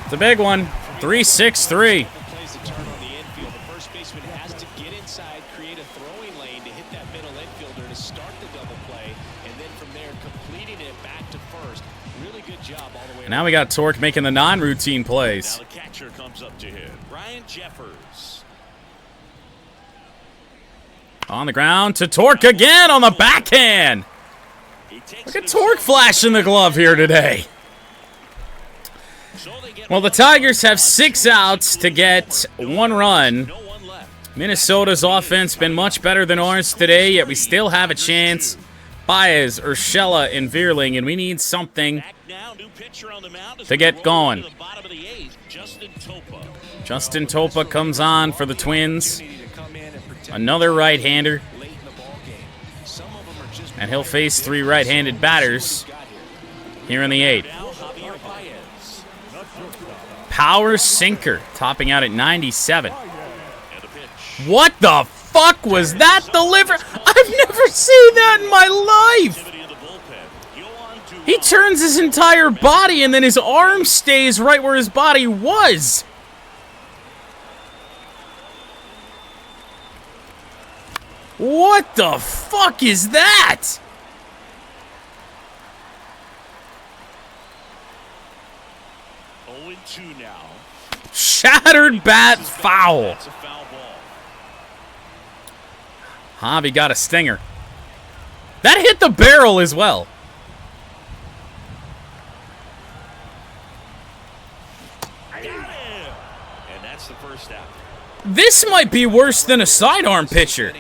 It's a big one. 3-6-3. Plays the turn on the infield. The first baseman has to get inside, create a throwing lane to hit that middle infielder to start the double play, and then from there completing it back to first. Really good job all the way. And now we got Torque making the non-routine Now plays. the catcher comes up to hit. Ryan Jeffers. On the ground to Torque again on the backhand. He takes Look it at Torque himself. flashing the glove here today. So they get Well, the Tigers have 6 outs to get 1 run. no one left. Minnesota's offense been much better than ours today, yet we still have a chance. Baez, Urshela, and Vierling, and we need something. Back now, new pitcher on the mound as To we get roll going. to the bottom of the 8th, Justin Topa. Justin Topa comes on for the Twins. To come in and protect Another right-hander, late in the ball game. Some of them are just and he'll face 3 right-handed batters got here. here in the 8th. Now Javier Baez. Power sinker, topping out at 97. And a pitch. What the fuck was that delivery? I've never seen that in my life. Activity in the bullpen. Yohan Duval. He turns his entire body, and then his arm stays right where his body was. What the fuck is that? Oh, 0-2 now. Shattered bat foul. That's a foul ball. Javi got a stinger. That hit the barrel as well. Got him. And that's the first out. This might be worse than a sidearm pitcher.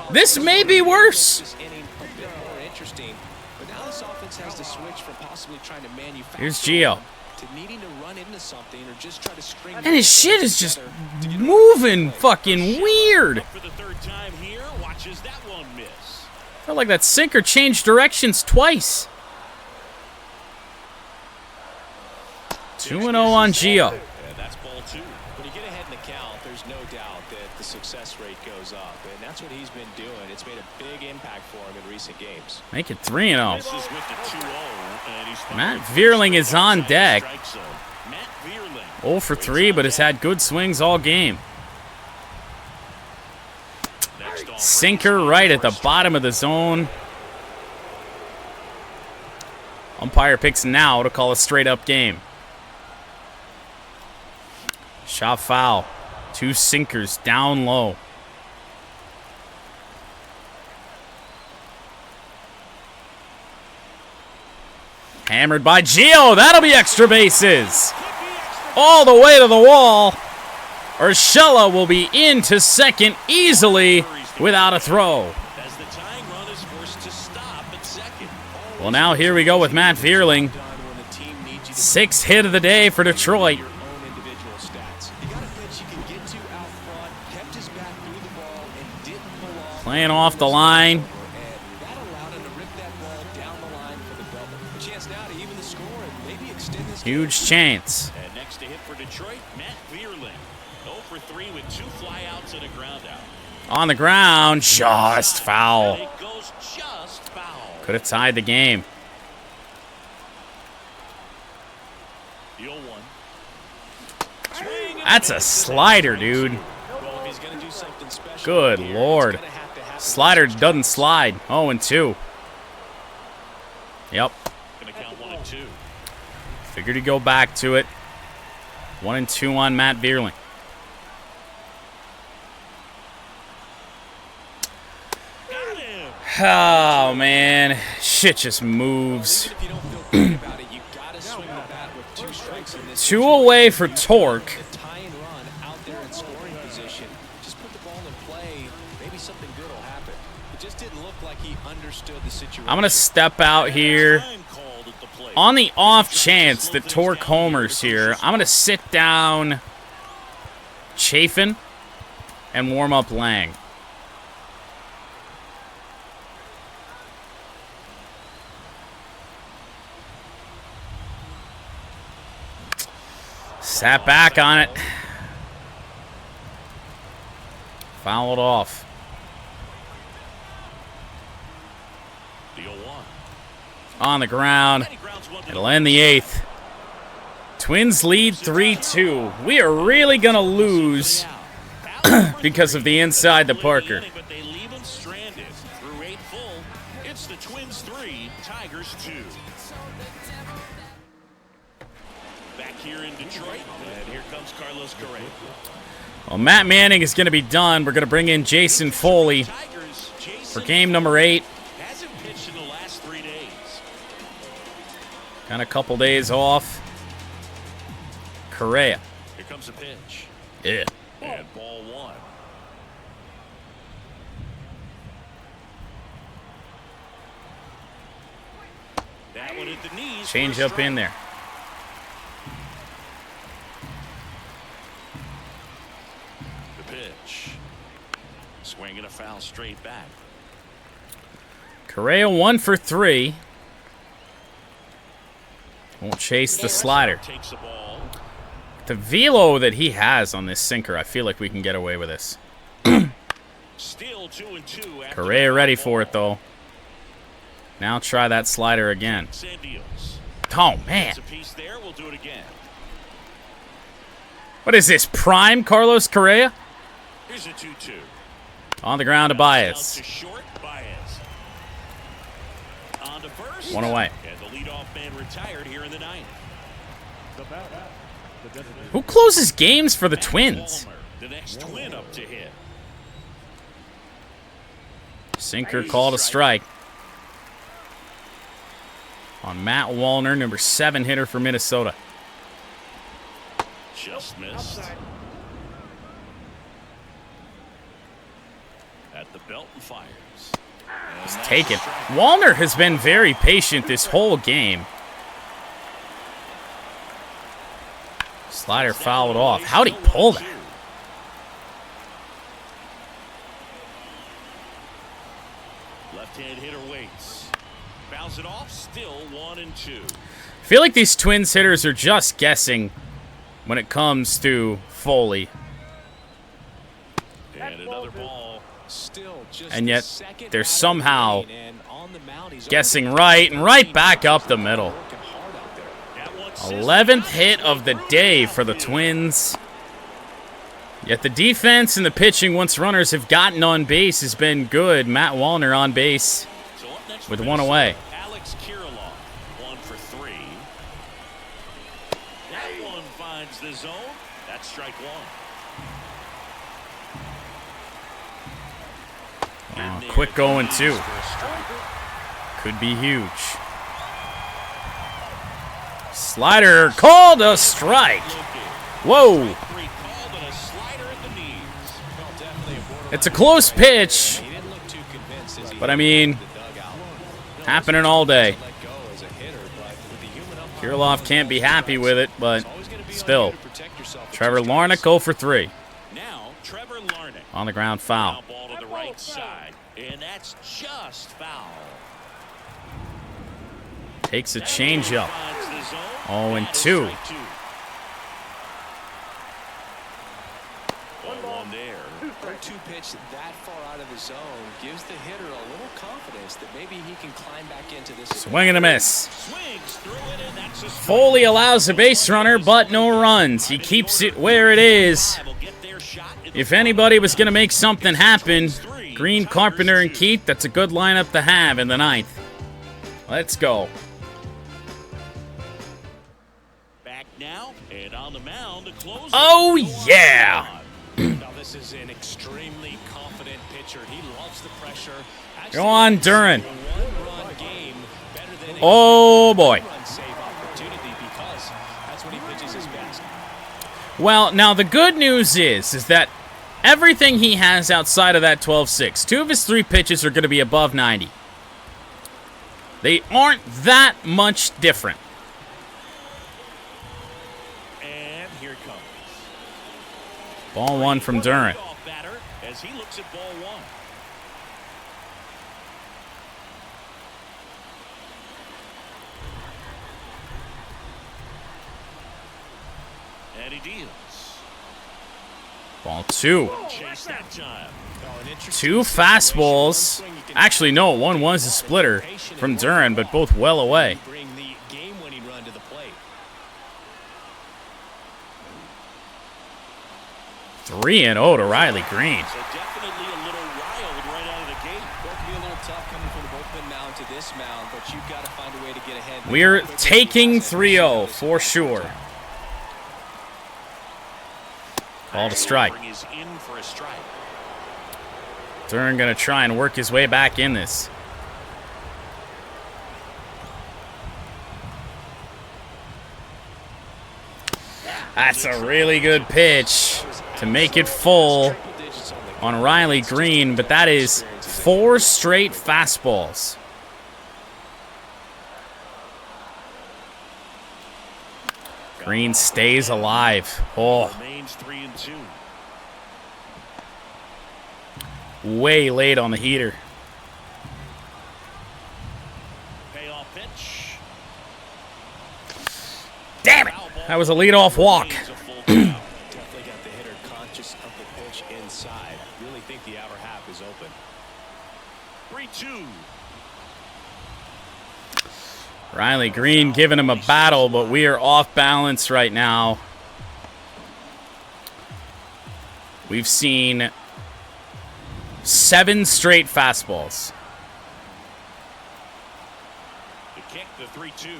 This may be worse. Here's Gio. And his shit is just moving fucking weird. For the third time here, watches that one miss. Felt like that sinker changed directions twice. 2-0 on Gio. And that's ball two. When you get ahead in the count, there's no doubt that the success rate goes up, and that's what he's been doing. It's made a big impact for him in recent games. Make it 3-0. This is with the 2-0, and he's Matt Vierling is on deck. Strike zone. Matt Vierling. 0 for 3, but has had good swings all game. Next off, Sinker right at the bottom of the zone. Umpire picks now to call a straight-up game. Shot foul. 2 sinkers down low. Hammered by Gio. That'll be extra bases. All the way to the wall. Urshela will be into second easily without a throw. as the tying run is forced to stop at second. Well, now here we go with Matt Vierling. 6th hit of the day for Detroit. Playing off the line. Huge chance. And next to hit for Detroit, Matt Vierling. 0 for 3 with 2 flyouts and a ground out. On the ground, just foul. And it goes just foul. Could have tied the game. The 0-1. That's a slider, dude. Well, if he's gonna do something special Good here, Lord. it's gonna have to happen. Slider doesn't slide. 0-2. Yep. Gonna count 1 and 2. Figured he'd go back to it. 1-2 on Matt Vierling. Got him. Oh, man. Shit just moves. If you don't feel good about it, you gotta swing the bat with 2 strikes in this 2 away for Torque. the tie and run out there in scoring position. Just put the ball in play. Maybe something good will happen. It just didn't look like he understood the situation. I'm going to step out here. Time called at the plate. On the off chance that Torque homers here, I'm going to sit down Chafin and warm up Lang. Sat back on it. Fouled off. The 0-1. On the ground. And he grounds one to It'll end the 8th. Twins lead 3-2. We are really going to lose because of the inside to Parker. But they leave him stranded. Through 8 full, it's the Twins 3, Tigers 2. Back here in Detroit, and here comes Carlos Correa. Well, Matt Manning is going to be done. We're going to bring in Jason Foley Tigers, for Jason game number 8. hasn't pitched in the last 3 days. Got a couple days off. Correa. Here comes a pitch. Yeah. And ball 1. That one hit the knees. Change for a up in strike. there. The pitch. Swinging a foul straight back. Correa 1 for 3. Won't chase the slider. Takes the ball. The velo that he has on this sinker, I feel like we can get away with this. Still 2-2. after Correa the ready ball. for it, though. Now try that slider again. Sandios. Oh, man. It's a piece there. We'll do it again. What is this, prime Carlos Correa? Here's a 2-2. On the ground to Out Baez. to short, Baez. On to first. One away. And the leadoff man retired here in the 9th. Who closes games for the Twins? The next Twin up to hit. Sinker called a strike. On Matt Wallner, number 7 hitter for Minnesota. Just missed. At the belt and fires. He's taken. Wallner has been very patient this whole game. Slider fouled off. How'd he pull that? Left-hand hitter waits. Fouls it off. Still 1-2. I feel like these Twins hitters are just guessing when it comes to Foley. And another ball. And yet they're somehow guessing right and right back up the middle. 11th hit of the day for the Twins. Yet the defense and the pitching, once runners have gotten on base, has been good. Matt Wallner on base with one away. Alex Kirilloff, 1 for 3. That one finds the zone. That's strike 1. Quick going, too. Could be huge. Slider called a strike. Whoa. It's a close pitch. But, I mean, happening all day. Kirilloff can't be happy with it, but still. Trevor Larnach 0 for 3. Now, Trevor Larnach. On the ground, foul. Ball to the right side. And that's just foul. Takes a changeup. 0-2. 1 there. 0-2 pitch that far out of the zone gives the hitter a little confidence that maybe he can climb back into this. Swing and a miss. Swings through it, and that's a Foley allows a base runner, but no runs. He keeps it where it is. If anybody was going to make something happen, Green, Carpenter, and Keith, that's a good lineup to have in the 9th. Let's go. back now, and on the mound to close. Oh, yeah. Now this is an extremely confident pitcher. He loves the pressure. Go on, Duran. Oh, boy. Well, now the good news is that everything he has outside of that 12-6, 2 of his 3 pitches are going to be above 90. They aren't that much different. And here it comes. Ball 1 from Duran. As he looks at ball 1. And he deals. Ball 2. Chase that time. 2 fastballs. Actually, no, one was a splitter from Duran, but both well away. 3-0 to Riley Green. So definitely a little riled right out of the gate. Going to be a little tough coming from the bullpen mound to this mound, but you've got to find a way to get ahead. We're taking 3-0 for sure. Ball to strike. Is in for a strike. Duran going to try and work his way back in this. That's a really good pitch to make it full on Riley Green, but that is 4 straight fastballs. Green stays alive. Oh. Remains 3-2. Way late on the heater. Payoff pitch. Damn it! That was a leadoff walk. Definitely got the hitter conscious of the pitch inside. Really think the outer half is open. 3-2. Riley Green giving him a battle, but we are off balance right now. We've seen 7 straight fastballs. The kick, the 3-2.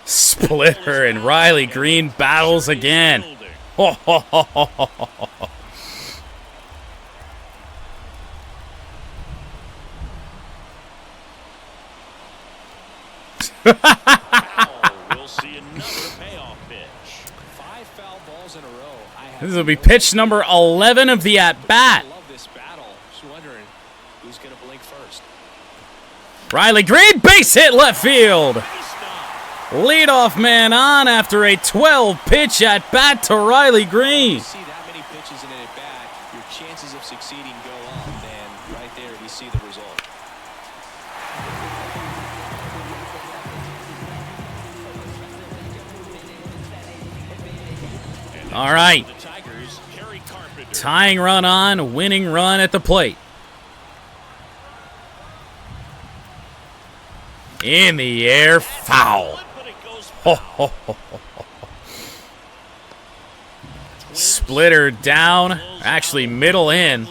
Splitter and Riley Green battles again. Ho, ho, ho, ho, ho, ho. We'll see another payoff pitch. 5 foul balls in a row. This will be pitch number 11 of the at-bat. I love this battle. Just wondering who's going to blink first. Riley Green, base hit left field. Leadoff man on after a 12-pitch at-bat to Riley Green. You see that many pitches in an at-bat, your chances of succeeding go up, and right there we see the result. All right. Tying run on, winning run at the plate. In the air, foul. Ho, ho, ho, ho, ho. Splitter down, actually middle in.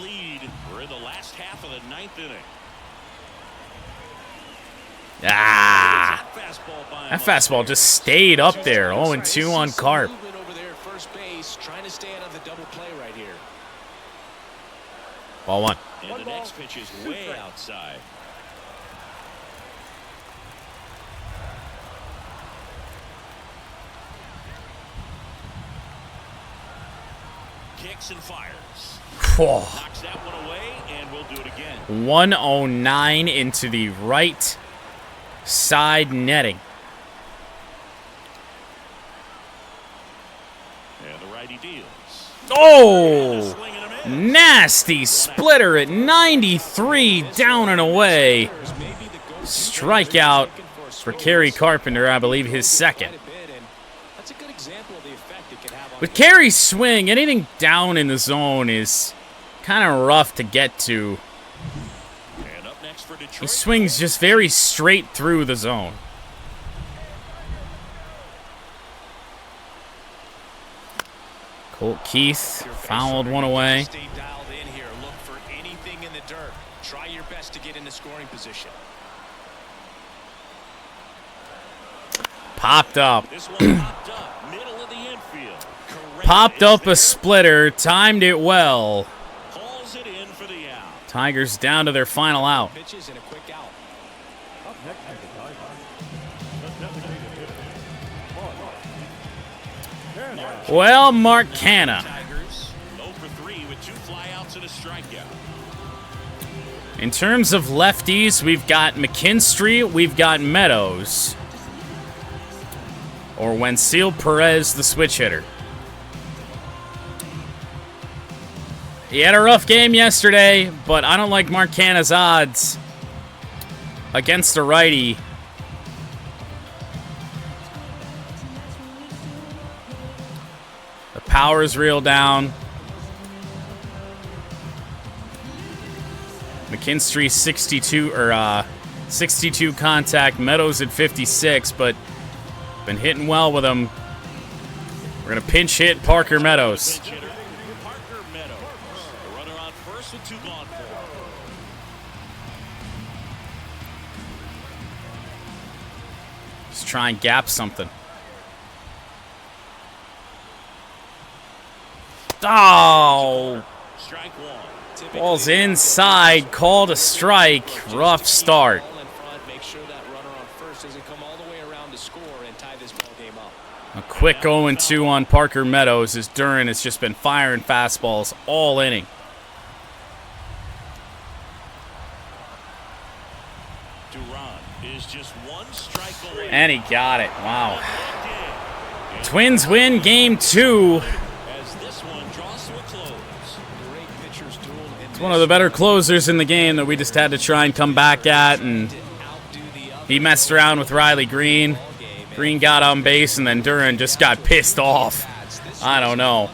We're in the last half of the 9th inning. Ah, that fastball just stayed up there. 0-2 on Carp. Over there at first base, trying to stay out of the double play right here. Ball 1. And the next pitch is way outside. Kicks and fires. Whoa. Knocks that one away, and we'll do it again. 109 into the right side netting. And the righty deals. Oh! Nasty splitter at 93, down and away. Strikeout for Kerry Carpenter, I believe his second. With Kerry's swing, anything down in the zone is kind of rough to get to. And up next for Detroit. He swings just very straight through the zone. Colt Keith fouled one away. Stay dialed in here. Look for anything in the dirt. Try your best to get into scoring position. Popped up. This one popped up, middle of the infield. Correct. Popped up a splitter, timed it well. Calls it in for the out. Tigers down to their final out. Pitches and a quick out. Well, Mark Canha. Tigers 0 for 3 with 2 flyouts and a strikeout. In terms of lefties, we've got McKinstry, we've got Meadows. Or Wenceel Perez, the switch hitter. He had a rough game yesterday, but I don't like Mark Canha's odds against a righty. The power's real down. McKinstry 62 contact, Meadows at 56, but been hitting well with him. We're gonna pinch hit Parker Meadows. Pinch hitter, Parker Meadows. The runner on first with 2 gone for. Just try and gap something. Oh! Strike 1. Ball's inside, called a strike. Rough start. Make sure that runner on first doesn't come all the way around to score and tie this ball game up. A quick 0-2 on Parker Meadows as Duran has just been firing fastballs all inning. Duran is just 1 strike away. And he got it. Wow. Twins win game 2. As this one draws to a close. Great pitchers duel. It's one of the better closers in the game that we just had to try and come back at, and he messed around with Riley Green. Green got on base, and then Duran just got pissed off. I don't know.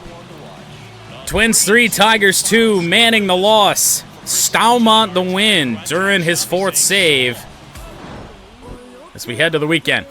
Twins 3, Tigers 2, Manning the loss. Staumont the win. Duran his 4th save as we head to the weekend.